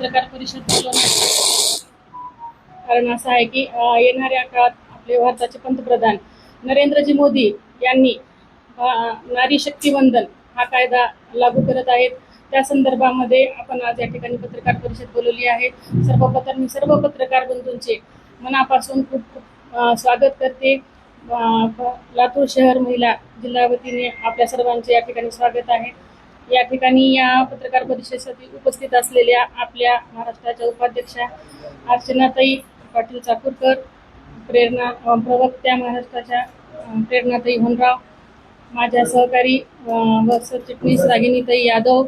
पत्रकार परिषद बोलवण्याचं कारण असं आहे की येणाऱ्या काळात आपले भारताचे पंतप्रधान नरेंद्रजी मोदी यांनी नारी शक्ती वंदन हा कायदा लागू करत आहेत। त्या संदर्भामध्ये आपण आज या ठिकाणी पत्रकार परिषद बोलवली आहे। सर्वप्रथम मी सर्व पत्रकार बंधूंचे मनापासून खूप खूप स्वागत करते। लातूर शहर महिला जिल्हा वतीने आपल्या सर्वांचे या ठिकाणी स्वागत आहे। या ठिकाणी या पत्रकार परिषदेसाठी उपस्थित असलेल्या आपल्या महाराष्ट्राच्या उपाध्यक्षा अर्चनाताई पाटील चाकूरकर, प्रेरणा प्रवक्त्या महाराष्ट्राच्या प्रेरणाताई होनराव, माझ्या सहकारी व सरचिटणीस रागिनीताई यादव,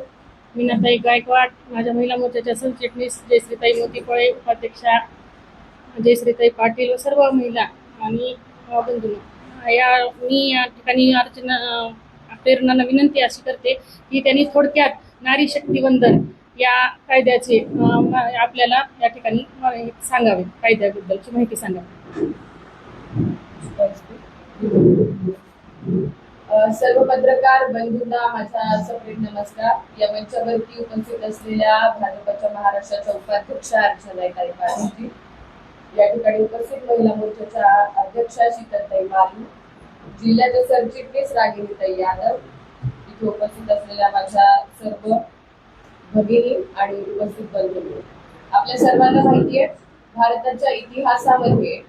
मीनाताई गायकवाड, माझ्या महिला मोर्चाच्या सरचिटणीस जयश्रीताई मोतीपळे, उपाध्यक्षा जयश्रीताई पाटील व सर्व महिला आणि बंधूंनो, मी या ठिकाणी प्रेरणांना विनंती अशी करते की त्यांनी थोडक्यात नारी शक्ती वंदन या कायद्याचे आपल्याला या ठिकाणी सांगावे, कायद्याबद्दलची माहिती सांगावी। सर्व पत्रकार बंधूंना माझा सप्रेम नमस्कार। या मंचावरती उपस्थित असलेल्या भाजपच्या महाराष्ट्राच्या उपाध्यक्षा अर्चनाताई पाटील, या ठिकाणी उपस्थित महिला मोर्चाच्या अध्यक्षा शीतलताई मालू, जिल्ह्याचे सरचिटणीस रागिनीताई यादव, इथे उपस्थित असलेल्या माझ्या सर्व भगिनी आणि उपस्थित बंधू, आपल्या सर्वांना माहिती आहे भारताच्या इतिहासामध्ये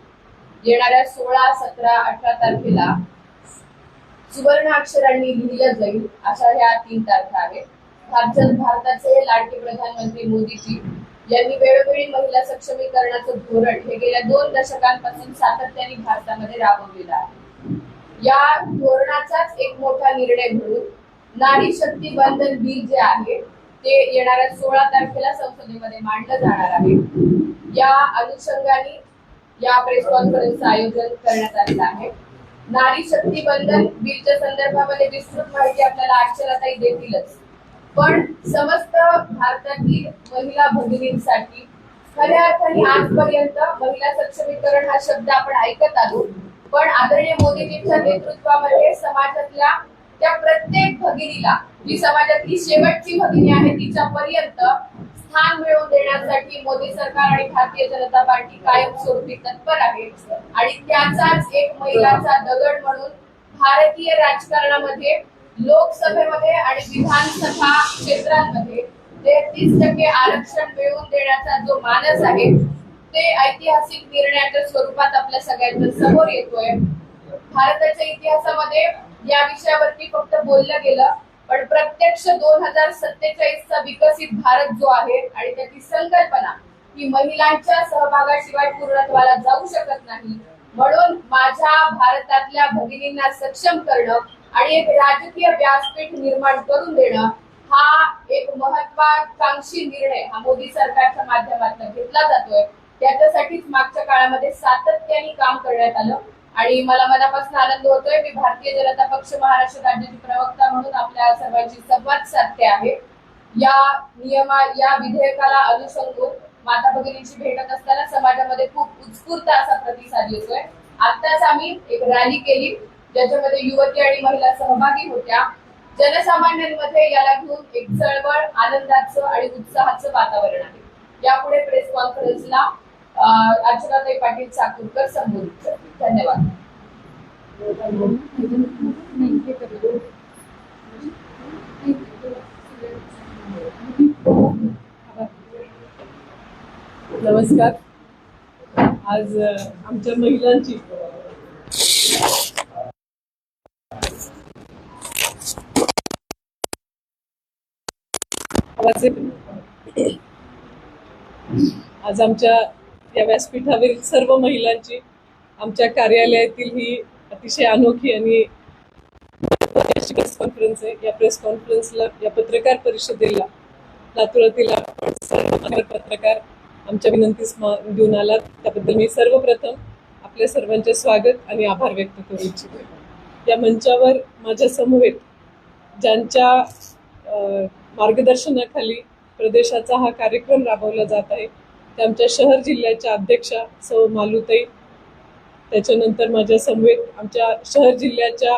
येणाऱ्या 16, 17, 18 तारखेला सुवर्ण अक्षरांनी लिहिलं जाईल अशा ह्या 3 तारखा आहेत। भारताचे लाडके प्रधानमंत्री मोदीजी यांनी वेळोवेळी महिला सक्षमीकरणाचं धोरण हे गेल्या 2 दशकांपासून सातत्याने भारतामध्ये राबवलेलं आहे। या धोरणाचाच एक मोठा निर्णय म्हणून नारी शक्ती वंदन बिल जे आहे ते येणाऱ्या 16 तारखेला संसदेमध्ये मांडलं जाणार आहे। या अनुषंगाने या प्रेस कॉन्फरन्सचं आयोजन करण्यात आलेलं आहे। नारी शक्ती वंदन बिलच्या संदर्भामध्ये विस्तृत माहिती आपल्याला अर्चनाताई देतीलच, पण समस्त भारतातील महिला भगिनींसाठी खऱ्या अर्थाने आजपर्यंत महिला सक्षमीकरण हा शब्द आपण ऐकत आलो, पण आदरणीय मोदीजींच्या नेतृत्वामध्ये समाजातल्या त्या प्रत्येक भगिनीला, जी समाजातली शेवटची भगिनी आहे तिच्यापर्यंत स्थान मिळवून देण्यासाठी मोदी सरकार आणि भारतीय जनता पार्टी कायमस्वरूपी तत्पर आहे। आणि त्याचाच एक महिलांचा दगड म्हणून भारतीय राजकारणामध्ये, लोकसभेमध्ये आणि विधानसभा क्षेत्रांमध्ये 33% आरक्षण मिळवून देण्याचा जो मानस आहे ते ऐतिहासिक निर्णयाच्या स्वरूपात आपल्या सगळ्यांच्या समोर येतोय। भारताच्या इतिहासामध्ये या विषयावरती फक्त बोललं गेलं, पण प्रत्यक्ष 2047चा विकसित भारत जो आहे आणि त्याची संकल्पना ही महिलांच्या सहभागाशिवाय पूर्णत्वाला जाऊ शकत नाही। म्हणून माझ्या भारतातल्या भगिनींना सक्षम करणं आणि एक राजकीय व्यासपीठ निर्माण करून देणं हा एक महत्वाकांक्षी निर्णय हा मोदी सरकारच्या माध्यमातून घेतला जातोय। त्याच्यासाठीच मागच्या काळामध्ये सातत्याने काम करण्यात आलं आणि मला मनापासून आनंद होतोय। मी भारतीय जनता पक्ष महाराष्ट्र राज्याची प्रवक्ता म्हणून आपल्या सर्वांशी संवाद साधते आहे। या विधेयकाला अनुसंगून माता भगिनींची भेटत असताना समाजामध्ये खूप उत्स्फूर्त असा प्रतिसाद येतोय। आत्ताच आम्ही एक रॅली केली ज्याच्यामध्ये युवती आणि महिला सहभागी होत्या। जनसामान्यांमध्ये याला घेऊन एक चळवळ, आनंदाचं आणि उत्साहाचं वातावरण आहे। यापुढे प्रेस कॉन्फरन्सला अर्चनाताई पाटील चाकूरकर संबोधित करतील। धन्यवाद। नमस्कार। आज आमच्या महिलांची आज आमच्या या व्यासपीठावरील सर्व महिलांची आमच्या कार्यालयातील ही अतिशय अनोखी आणि प्रेस कॉन्फरन्स आहे। या प्रेस कॉन्फरन्सला, या पत्रकार परिषदेला लातूरातील आपण सर्व पत्रकार आमच्या विनंतीस देऊन आलात, त्याबद्दल मी सर्वप्रथम आपल्या सर्वांचे स्वागत आणि आभार व्यक्त करू इच्छिते। या मंचावर माझ्या समवेत ज्यांच्या मार्गदर्शनाखाली प्रदेशाचा हा कार्यक्रम राबवला जात आहे ते आमच्या शहर जिल्ह्याच्या अध्यक्षा सौ मालूताई, त्याच्यानंतर माझ्या समवेत आमच्या शहर जिल्ह्याच्या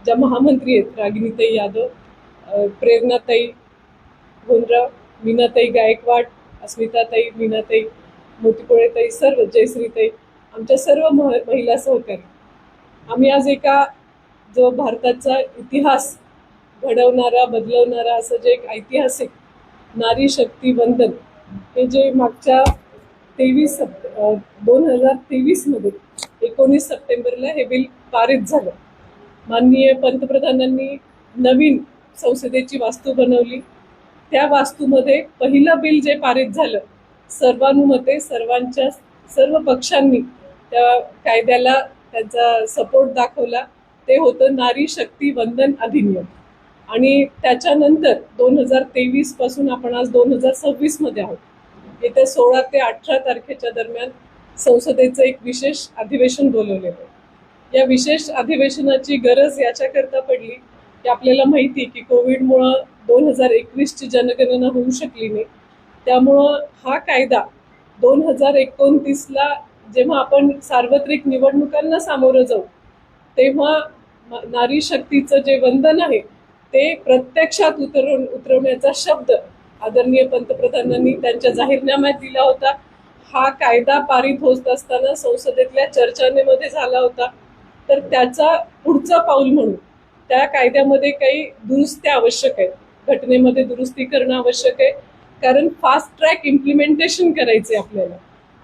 ज्या महामंत्री आहेत रागिनीताई यादव, प्रेरणाताई होनराव, मीनाताई गायकवाड, अस्मिताताई, मीनाताई, मोतीपोळेताई, सर्व जयश्रीताई, आमच्या सर्व महिला सहकारी आम्ही आज एका जो भारताचा इतिहास घडवणारा बदलवणारा असं जे एक ऐतिहासिक नारी शक्ती वंदन हे जे मागच्या 2023 मध्ये 19 सप्टेंबरला हे बिल पारित झालं. माननीय पंतप्रधानांनी नवीन संसदेची वास्तू बनवली. त्या वास्तूमध्ये पहिलं बिल जे पारित झालं सर्वानुमते सर्व पक्षांनी त्या कायद्याला त्यांचा सपोर्ट दाखवला ते होतं नारी शक्ती वंदन अधिनियम. आणि त्याच्यानंतर 2023 पासून आपण आज 2026 मध्ये आहोत. येत्या 16 ते 18 तारखेच्या दरम्यान संसदेचं एक विशेष अधिवेशन बोलवलेलं आहे. या विशेष अधिवेशनाची गरज याच्याकरता पडली की आपल्याला माहिती की कोविडमुळं 2021ची जनगणना होऊ शकली नाही. त्यामुळं हा कायदा 2029ला जेव्हा आपण सार्वत्रिक निवडणुकांना सामोरं जाऊ तेव्हा नारी शक्तीचं जे वंदन आहे ते प्रत्यक्षात उतरवण्याचा शब्द आदरणीय पंतप्रधानांनी त्यांच्या जाहीरनाम्यात दिला होता. हा कायदा पारित होत असताना संसदेतल्या चर्चांमध्ये झाला होता. तर त्याचा पुढचं पाऊल म्हणून त्या कायद्यामध्ये काही दुरुस्त्या आवश्यक आहेत. घटनेमध्ये दुरुस्ती करणं आवश्यक आहे कारण फास्ट ट्रॅक इम्प्लिमेंटेशन करायचे आपल्याला.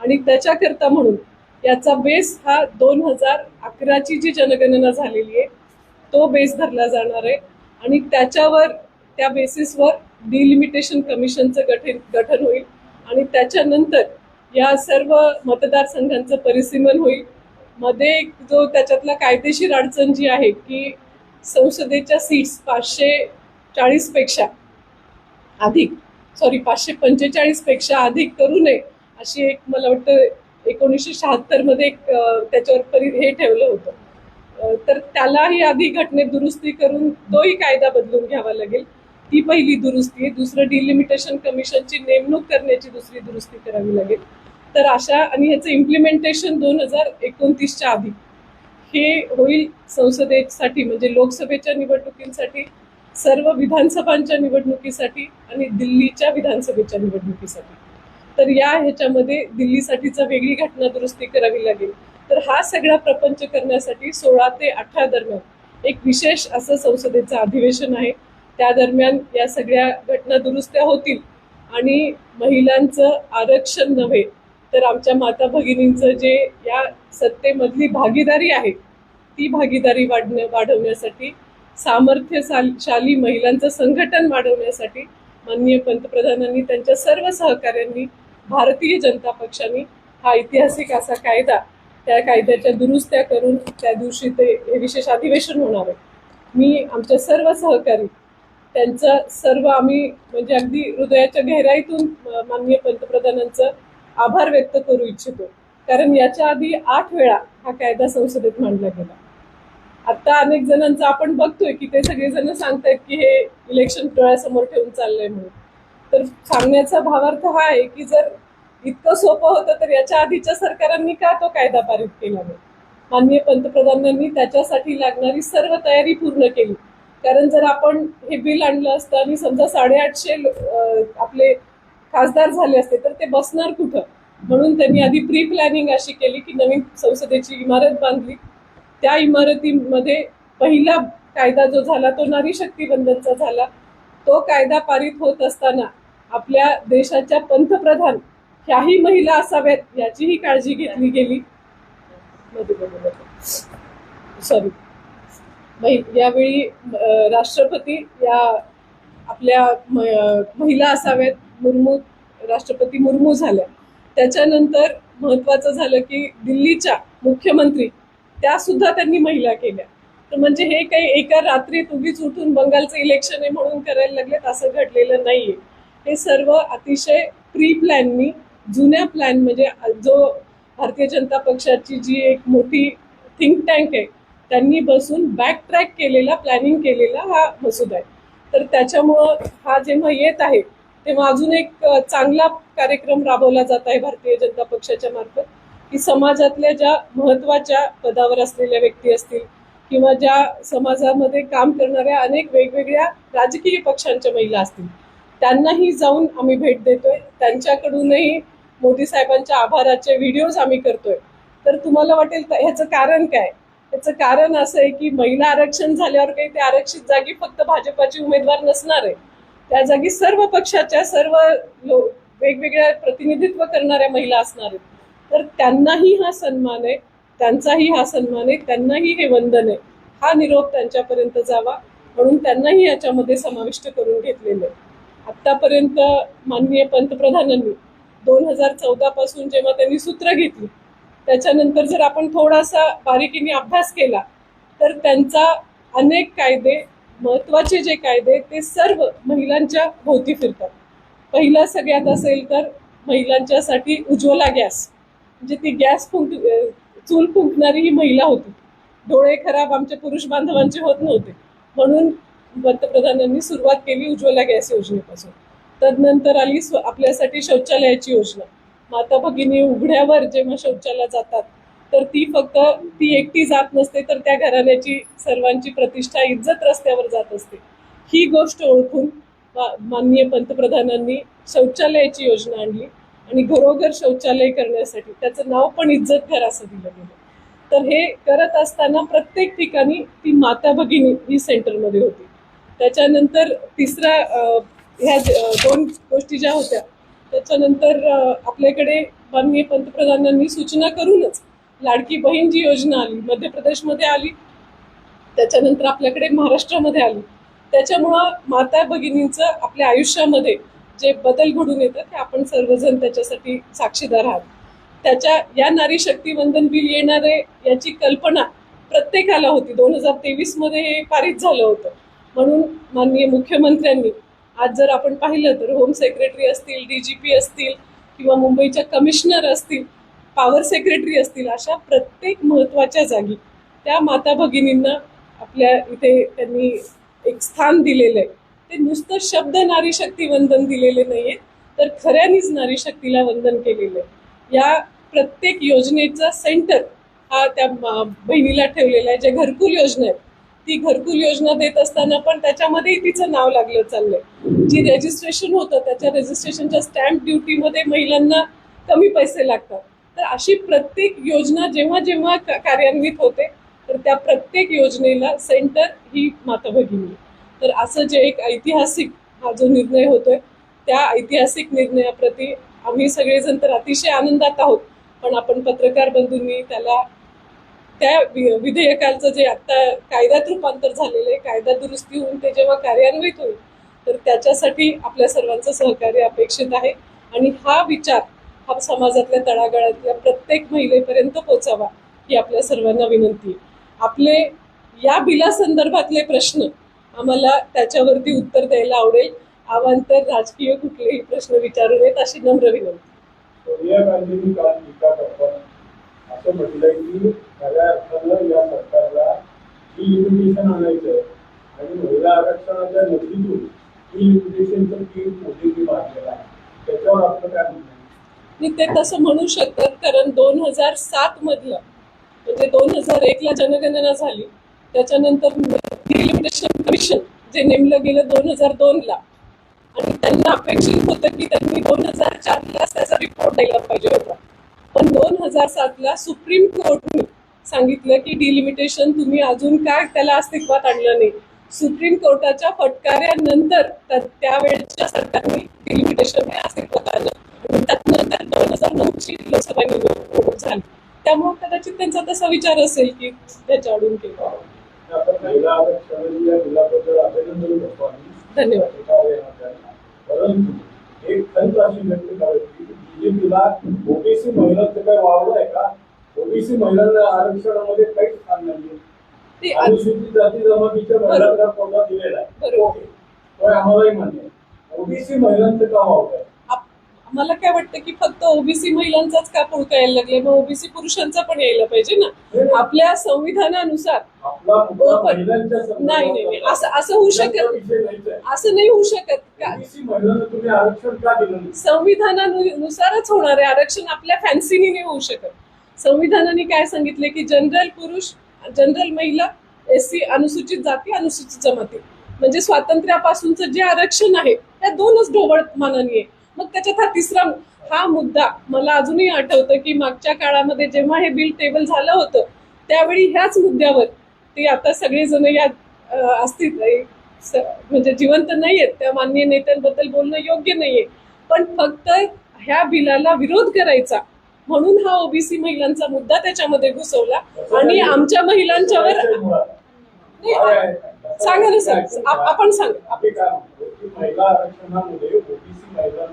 आणि त्याच्याकरता म्हणून याचा बेस हा 2011ची जी जनगणना झालेली आहे तो बेस धरला जाणार आहे. आणि त्या बेसिसवर डिलिमिटेशन कमिशनचं गठन होईल आणि त्याच्यानंतर या सर्व मतदारसंघांचं परिसीमन होईल. मध्ये जो त्याच्यातला कायदेशीर अडचण जी आहे की संसदेच्या सीट्स 545 पेक्षा अधिक करू नये अशी एक मला वाटतं 1976 मध्ये त्याच्यावर हे ठेवलं होतं. तर त्यालाही आधी घटनेत दुरुस्ती करून तोही कायदा बदलून घ्यावा लागेल. ती पहिली दुरुस्ती आहे. दुसरं डिलिमिटेशन कमिशनची नेमणूक करण्याची दुसरी दुरुस्ती करावी लागेल. तर अशा आणि ह्याचं इम्प्लिमेंटेशन 2029च्या आधी हे होईल संसदेसाठी म्हणजे लोकसभेच्या निवडणुकींसाठी, सर्व विधानसभांच्या निवडणुकीसाठी आणि दिल्लीच्या विधानसभेच्या निवडणुकीसाठी. तर ह्याच्यामध्ये दिल्लीसाठीचा वेगळी घटना दुरुस्ती करावी लागेल. तर हा सगळा प्रपंच करण्यासाठी 16 ते 18 दरम्यान एक विशेष असं संसदेचं अधिवेशन आहे. त्या दरम्यान या सगळ्या घटना दुरुस्त्या होतील आणि महिलांचं आरक्षण नव्हे तर आमच्या माता भगिनींचं जे या सत्तेमधली भागीदारी आहे ती भागीदारी वाढवण्यासाठी, सामर्थ्यशाली महिलांचं संघटन वाढवण्यासाठी माननीय पंतप्रधानांनी त्यांच्या सर्व सहकाऱ्यांनी भारतीय जनता पक्षाने हा ऐतिहासिक असा कायदा त्या कायद्याच्या दुरुस्त्या करून त्या दिवशी ते हे विशेष अधिवेशन होणार आहे. मी आमच्या सर्व सहकारी त्यांचं सर्व आम्ही म्हणजे अगदी हृदयाच्या गहिराईतून माननीय पंतप्रधानांचं आभार व्यक्त करू इच्छितो. कारण याच्या आधी 8 वेळा हा कायदा संसदेत मांडला गेला. आता अनेक जणांचं आपण बघतोय की ते सगळेजण सांगतायत की हे इलेक्शन डोळ्यासमोर ठेवून चाललंय म्हणून. तर सांगण्याचा भावार्थ हा आहे की जर इतकं सोपं होतं तर याच्या आधीच्या सरकारांनी का तो कायदा पारित केला नाही. माननीय पंतप्रधानांनी त्याच्यासाठी लागणारी सर्व तयारी पूर्ण केली. कारण जर आपण हे बिल आणलं असतं आणि समजा 850 आपले खासदार झाले असते तर ते बसणार कुठं. म्हणून त्यांनी आधी प्री प्लॅनिंग अशी केली की नवीन संसदेची इमारत बांधली. त्या इमारतीमध्ये पहिला कायदा जो झाला तो नारी शक्ती वंदनचा झाला. तो कायदा पारित होत असताना आपल्या देशाच्या पंतप्रधान ह्याही महिला असाव्यात याचीही काळजी घेतली गेली. यावेळी राष्ट्रपती या आपल्या महिला असाव्यात. राष्ट्रपती मुर्मू झाल्या. त्याच्यानंतर महत्वाचं झालं की दिल्लीच्या मुख्यमंत्री त्या सुद्धा त्यांनी महिला केल्या. तर म्हणजे हे काही एका रात्रीत उगीच उठून बंगालचं इलेक्शन आहे म्हणून करायला लागलेत असं घडलेलं नाहीये. हे सर्व अतिशय प्री प्लॅननी जुन्या प्लॅन म्हणजे जो भारतीय जनता पक्षाची जी एक मोठी थिंक टँक आहे त्यांनी बसून बॅक ट्रॅक केलेला प्लॅनिंग केलेला हा मसुदा आहे. तर त्याच्यामुळं हा जेव्हा येत आहे तेव्हा अजून एक चांगला कार्यक्रम राबवला जात आहे भारतीय जनता पक्षाच्या मार्फत की समाजातल्या ज्या महत्वाच्या पदावर असलेल्या व्यक्ती असतील किंवा ज्या समाजामध्ये काम करणाऱ्या अनेक वेगवेगळ्या राजकीय पक्षांच्या महिला असतील त्यांनाही जाऊन आम्ही भेट देतोय, त्यांच्याकडूनही मोदी साहेबांच्या आभाराचे व्हिडिओज आम्ही करतोय. तर तुम्हाला वाटेल ह्याचं कारण काय? याचं कारण असं आहे की महिला आरक्षण झाल्यावर काही ते आरक्षित जागी फक्त भाजपाची उमेदवार नसणार आहे, त्या जागी सर्व पक्षाच्या सर्व वेगवेगळ्या प्रतिनिधित्व करणाऱ्या महिला असणार आहेत. तर त्यांनाही हा सन्मान आहे, त्यांचाही हा सन्मान आहे, त्यांनाही हे वंदन आहे. हा निरोप त्यांच्यापर्यंत जावा म्हणून त्यांनाही याच्यामध्ये समाविष्ट करून घेतलेलं आहे. आतापर्यंत माननीय पंतप्रधानांनी 2014 पासून जेव्हा त्यांनी सूत्र घेतली, त्याच्यानंतर जर आपण थोडासा बारीकीने अभ्यास केला तर त्यांचा अनेक कायदे, महत्वाचे जे कायदे, ते सर्व महिलांच्या भोवती फिरतात. पहिला सगळ्यात असेल तर महिलांच्यासाठी उज्ज्वला गॅस, म्हणजे ती गॅस चूल फुंकणारी ही महिला होती. डोळे खराब आमच्या पुरुष बांधवांचे होत नव्हते म्हणून पंतप्रधानांनी सुरुवात केली उज्ज्वला गॅस योजनेपासून. तदनंतर आली आपल्यासाठी शौचालयाची योजना. माता भगिनी उघड्यावर जेव्हा शौचालयात जातात तर ती एकटी जात नसते, तर त्या घराण्याची सर्वांची प्रतिष्ठा, इज्जत रस्त्यावर जात असते. ही गोष्ट ओळखून माननीय पंतप्रधानांनी शौचालयाची योजना आणली आणि घरोघर शौचालय करण्यासाठी त्याचं नाव पण इज्जत घर असं दिलं गेलं. तर हे करत असताना प्रत्येक ठिकाणी ती माता भगिनी ही सेंटरमध्ये होती. त्याच्यानंतर तिसरा ह्या दोन गोष्टी ज्या होत्या, त्याच्यानंतर आपल्याकडे माननीय पंतप्रधानांनी सूचना करूनच लाडकी बहीण जी योजना आली, मध्य प्रदेशमध्ये आली, त्याच्यानंतर आपल्याकडे महाराष्ट्रामध्ये आली. त्याच्यामुळं माता भगिनींचं आपल्या आयुष्यामध्ये जे बदल घडून येतात ते आपण सर्वजण त्याच्यासाठी साक्षीदार आहात. या नारी शक्ती वंदन बिल येणारे याची कल्पना प्रत्येकाला होती. 2023 मध्ये हे पारित झालं होतं म्हणून माननीय मुख्यमंत्र्यांनी आज जर आपण पाहिलं तर होम सेक्रेटरी असतील, DGP असतील किंवा मुंबईच्या कमिशनर असतील, पॉवर सेक्रेटरी असतील, अशा प्रत्येक महत्वाच्या जागी त्या माता भगिनींना आपल्या इथे त्यांनी एक स्थान दिलेलं आहे. ते नुसतं शब्द नारी शक्ती वंदन दिलेले नाहीये, तर खऱ्यानीच नारी शक्तीला वंदन केलेलं आहे. या प्रत्येक योजनेचा सेंटर हा त्या बहिणीला ठेवलेला आहे. जे घरकुल योजना आहे, ती घरकुल योजना देत असताना पण त्याच्यामध्येही तिचं नाव लागलं चाललंय. जी रजिस्ट्रेशन होतं त्याच्या रजिस्ट्रेशनच्या स्टॅम्प ड्युटीमध्ये महिलांना कमी पैसे लागतात. तर अशी प्रत्येक योजना जेव्हा जेव्हा कार्यान्वित होते तर त्या प्रत्येक योजनेला सेंटर ही माता भगिनी. तर असं जे एक ऐतिहासिक हा जो निर्णय होतोय, त्या ऐतिहासिक निर्णयाप्रती आम्ही सगळेजण तर अतिशय आनंदात आहोत. पण आपण पत्रकार बंधूंनी त्या विधेयकाचं जे आता कायद्यात रूपांतर झालेलं आहे, कायदा दुरुस्ती होऊन ते जेव्हा कार्यान्वित होईल तर त्याच्यासाठी आपल्या सर्वांचं सहकार्य अपेक्षित आहे. आणि हा विचार हा समाजातल्या तळागाळातल्या प्रत्येक महिलेपर्यंत पोचावा ही आपल्या सर्वांना विनंती आहे. आपले या बिलासंदर्भातले प्रश्न आम्हाला त्याच्यावरती उत्तर द्यायला आवडेल. अवांतर राजकीय कुठलेही प्रश्न विचारू नयेत अशी नम्र विनंती. सोनिया गांधींनी काल टीका करताना असं म्हटलंय की खऱ्या अर्थानं या सरकारला डिलिमिटेशन आणायचं आणि महिला आरक्षणाच्या नदीतून डिलिमिटेशनचं पीठ मोदींनी मारलेलं आहे. त्याच्यावर आपलं काय म्हणणं आहे? ते तसं म्हणू शकतात, कारण 2007 मधलं म्हणजे 2001 ला जनगणना झाली, त्याच्यानंतर डिलिमिटेशन कमिशन जे नेमलं गेलं 2002 ला, आणि त्यांना अपेक्षित होतं की त्यांनी 2004 ला त्याचा रिपोर्ट द्यायला पाहिजे होता. पण 2007 ला सुप्रीम कोर्टने सांगितलं की डिलिमिटेशन तुम्ही अजून काय त्याला अस्तित्वात आणलं नाही. सुप्रीम कोर्टाच्या फटकाऱ्यानंतर त्यावेळेच्या सरकारने डिलिमिटेशन हे अस्तित्वात आलं. त्यानंतर 2009 लोकसभा निवडणूक झाली, त्यामुळे कदाचित त्यांचा तसा विचार असेल की त्याच्या अडून केला. धन्यवाद. परंतु एक खंत अशी व्यक्त करायची की बीजेपीला ओबीसी महिलांचं काय वावलं आहे का? ओबीसी महिलांना आरक्षणामध्ये काहीच स्थान नाहीये. अनुसूचित जाती जमातीच्या महिलांना कोटा दिलेला आहे, तो आम्हालाही मान्य आहे. ओबीसी महिलांचं का वावलं आहे? मला काय वाटतं की फक्त ओबीसी महिलांचाच का पुळका यायला लागले, मग ओबीसी पुरुषांचा पण यायला पाहिजे ना. आपल्या संविधानानुसार नाही असं होऊ शकत, असं नाही होऊ शकत. संविधानानुसारच होणार आहे आरक्षण, आपल्या फॅन्सीनी नाही होऊ शकत. संविधानाने काय सांगितले की जनरल पुरुष, जनरल महिला, SC अनुसूचित जाती, अनुसूचित जमाती, म्हणजे स्वातंत्र्यापासूनचं जे आरक्षण आहे त्या 2च ढोबळ मानाने आहे. मग त्याच्यात हा मुद्दा मला अजूनही आठवतं की मागच्या काळामध्ये जेव्हा हे बिल टेबल झालं होतं त्यावेळी ह्याच मुद्द्यावर ते आता सगळेजण या असतील म्हणजे जिवंत नाहीयेत, त्या माननीय नेत्यांबद्दल बोलणं योग्य नाहीये, पण फक्त ह्या बिलाला विरोध करायचा म्हणून हा ओबीसी महिलांचा मुद्दा त्याच्यामध्ये घुसवला आणि आमच्या महिलांच्यावर सांगा ना सर, आपण सांगा. महिला आरक्षणामध्ये ओबीसी महिला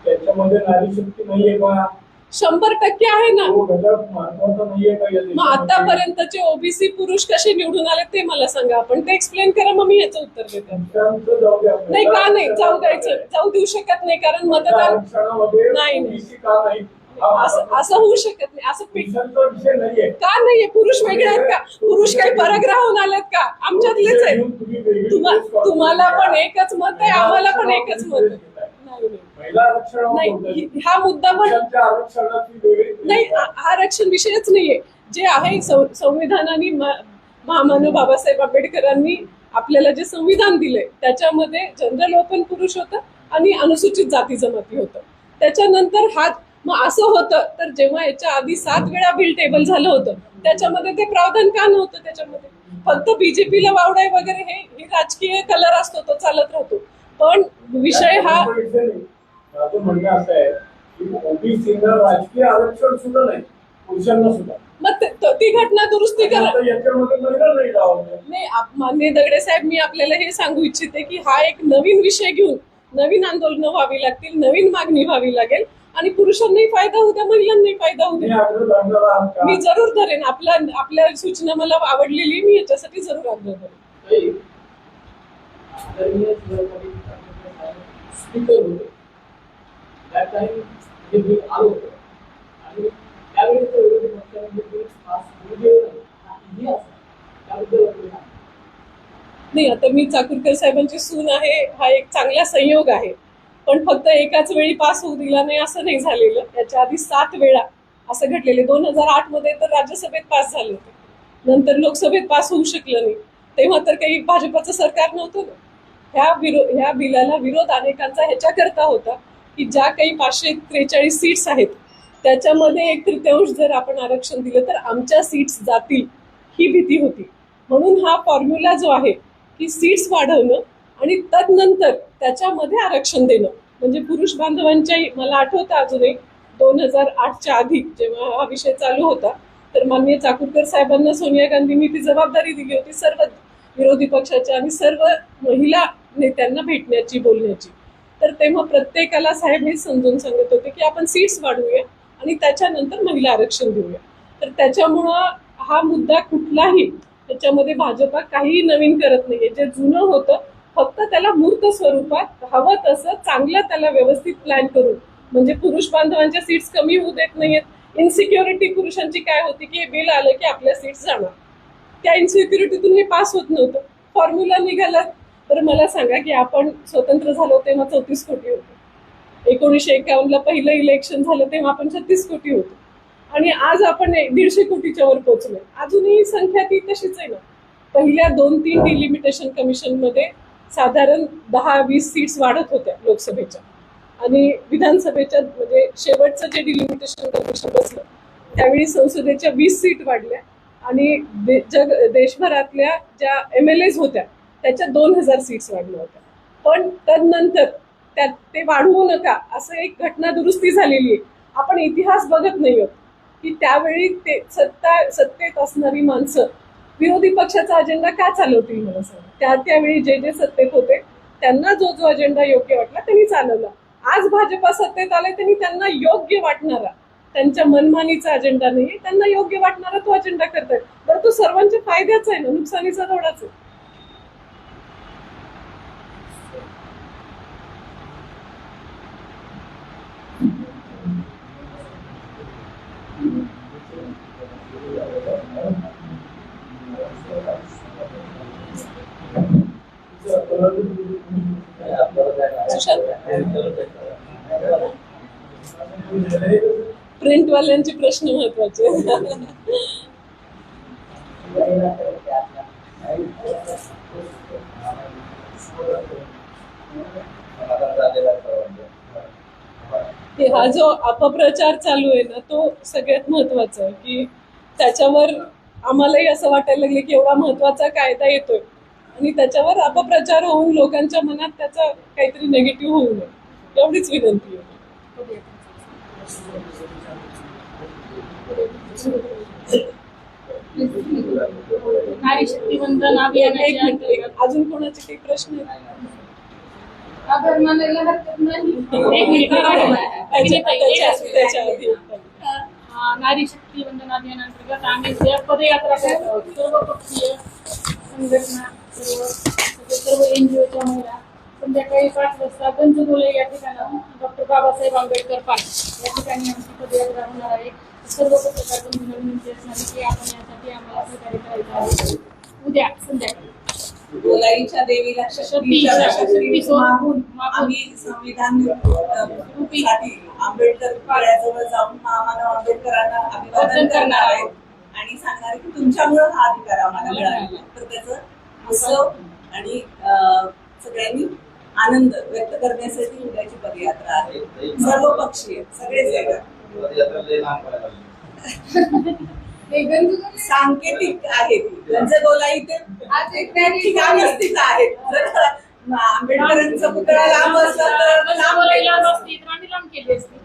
त्याच्यामध्ये नारी शक्ती नाहीये का? 100% आहे ना. महत्वाचा नाहीये का? मग आतापर्यंतचे ओबीसी पुरुष कसे निवडून आले ते मला सांगा, आपण ते एक्सप्लेन करा, मग मी याचं उत्तर देते. नाही का नाही जाऊ देऊ शकत नाही, कारण मतदान नाही असं होऊ शकत नाही. असं का नाहीये? पुरुष वेगळे आहेत का? पुरुष काही परग्रहाहून आलेत का? आमच्यातलेच आहेत. तुम्हाला पण एकच मत आहे, आम्हाला पण एकच मत आहे. नाही, हा मुद्दा पण नाही, आरक्षण विषयच नाहीये. जे आहे संविधानाने महामानव बाबासाहेब आंबेडकरांनी आपल्याला जे संविधान दिलंय त्याच्यामध्ये जनरल ओपन पुरुष होतं आणि अनुसूचित जाती जमाती होतं. त्याच्यानंतर मग असं होतं तर जेव्हा याच्या आधी 7 वेळा बिल टेबल झालं होतं त्याच्यामध्ये ते प्रावधान का नव्हतं? त्याच्यामध्ये फक्त बीजेपीला वावडाय वगैरे हे राजकीय कलर असतो, तो चालत राहतो. पण विषय हा माझं म्हणणं असं आहे की ओबीसीला राजकीय आरक्षण सुद्धा नाही, पुरुषांना सुद्धा. मग ती घटना दुरुस्ती करा. नाही, माननीय दगडे साहेब, मी आपल्याला हे सांगू इच्छिते की हा एक नवीन विषय घेऊन नवीन आंदोलनं व्हावी लागतील, नवीन मागणी व्हावी लागेल आणि पुरुषांनाही फायदा होऊ द्या, महिलांनाही फायदा होऊ द्या. मी जरूर धरेन. आपल्या सूचना मला आवडलेली, मी याच्यासाठी जरूर आग्रह करेन. नाही, आता मी चाकूरकर साहेबांची सून आहे, हा एक चांगला संयोग आहे, पण फक्त एकाच वेळी पास होऊ दिला नाही असं नाही झालेलं. त्याच्या आधी 7 वेळा असं घडलेले. 2008 मध्ये तर राज्यसभेत पास झाले होते, नंतर लोकसभेत पास होऊ शकलं नाही. तेव्हा तर काही भाजपचं सरकार नव्हतं ना. ह्या बिलाला विरोध अनेकांचा ह्याच्याकरता होता की ज्या काही 543 सीट्स आहेत त्याच्यामध्ये 1/3 जर आपण आरक्षण दिलं तर आमच्या सीट्स जातील ही भीती होती. म्हणून हा फॉर्म्युला जो आहे की सीट्स वाढवणं आणि तदनंतर त्याच्यामध्ये आरक्षण देणं, म्हणजे पुरुष बांधवांच्या, मला आठवतं अजूनही 2008च्या आधी जेव्हा हा विषय चालू होता तर माननीय चाकूरकर साहेबांना सोनिया गांधींनी ती जबाबदारी दिली होती सर्व विरोधी पक्षाच्या आणि सर्व महिला नेत्यांना भेटण्याची, बोलण्याची. तर तेव्हा प्रत्येकाला साहेब हे समजून सांगत होते की आपण सीट्स वाढवूया आणि त्याच्यानंतर महिला आरक्षण देऊया. तर त्याच्यामुळं हा मुद्दा कुठलाही त्याच्यामध्ये भाजपा काहीही नवीन करत नाहीये. जे जुनं होतं फक्त त्याला मूर्त स्वरूपात हवं तसं चांगलं त्याला व्यवस्थित प्लॅन करून, म्हणजे पुरुष बांधवांच्या सीट्स कमी होऊ देत नाहीयेत. इन्सिक्युरिटी पुरुषांची काय होती की हे बिल आलं की आपल्या सीट्स जाणार, त्या इन्सिक्युरिटीतून हे पास होत नव्हतं. फॉर्म्युला निघाला. तर मला सांगा की आपण स्वतंत्र झालो तेव्हा 34 कोटी होतो, 1951ला पहिलं इलेक्शन झालं तेव्हा आपण 36 कोटी होतो आणि आज आपण 150 कोटीच्या वर पोहोचलोय. अजूनही संख्या ती तशीच आहे ना. पहिल्या 2-3 डिलिमिटेशन कमिशनमध्ये साधारण 10-20 सीट्स वाढत होत्या लोकसभेच्या आणि विधानसभेच्या, म्हणजे शेवटचं जे डिलिमिटेशन कमिशन बसलं त्यावेळी संसदेच्या 20 सीट वाढल्या आणि देशभरातल्या ज्या MLAs होत्या त्याच्या 2000 सीट्स वाढल्या होत्या. पण तदनंतर ते वाढवू नका असं एक घटना दुरुस्ती झालेली आहे. आपण इतिहास बघत नाही आहोत की त्यावेळी ते सत्तेत असणारी माणसं विरोधी पक्षाचा अजेंडा का चालवतील मला सांगा. त्यावेळी जे सत्तेत होते त्यांना जो अजेंडा योग्य वाटला त्यांनी चालवला. आज भाजपा सत्तेत आले त्यांनी त्यांना योग्य वाटणारा, त्यांच्या मनमानीचा अजेंडा नाही, त्यांना योग्य वाटणारा तो अजेंडा करतात. बरं, तो सर्वांच्या फायद्याचा आहे ना, नुकसानीचा थोडाच आहे. प्रिंटवाल्यांचे प्रश्न महत्वाचे. समाधान झालेला आहे सर्वांचं. की हा जो अपप्रचार चालू आहे ना तो सगळ्यात महत्वाचा आहे की त्याच्यावर आम्हालाही असं वाटायला लागलं की एवढा महत्वाचा कायदा येतोय आणि त्याच्यावर अपप्रचार होऊन लोकांच्या मनात त्याचा काहीतरी निगेटिव्ह होऊ नये एवढीच विनंती आहे. नारी शक्ती वंदन अभियानाच्या एक मिनिट, अंतर्गत अजून कोणाचे काही प्रश्न आहेत? आभार मानायला हरकत नाही. एक मिनिट त्याच्या आधी नारी शक्ती वंदन अभियानांतर्गत आम्ही ज्या पदयात्रा करत आहोत सर्व पक्षीय संघटना सर्व NGOच्या महिला संध्याकाळी 5 वाजता गंजगोले या ठिकाणाहून डॉक्टर बाबासाहेब आंबेडकर पार्क या ठिकाणी आमची पदयात्रा होणार आहे. सर्व पत्रकार बंधूंना विनंती असणार आहे की आपण यासाठी आम्हाला सहकार्य करायचं आहे. उद्या संध्याकाळी गोलाईच्या देवीला शक्ती मागून आम्ही संविधान रूपीसाठी आंबेडकर पाड्याजवळ जाऊन मानव आंबेडकरांना अभिवादन करणार आहे आणि सांगणार आहे की तुमच्यामुळे हा अधिकार आम्हाला मिळाला. तर त्याचं उत्सव आणि सगळ्यांनी आनंद व्यक्त करण्यासाठी उद्याची पदयात्रा आहे. सर्व पक्षीय सगळेच वेगळे पदयात्रा लय लांब पडायला लागली. हे गंजगोले सांकेतिक आहे ती गंजगोलाई ते आज एक ठिकाणी स्थित आहे. जर आंबेडकरांचा पुतळा लांब असला तर लांब गंजगोलाई लांब असती तर आम्ही लांब केली असती.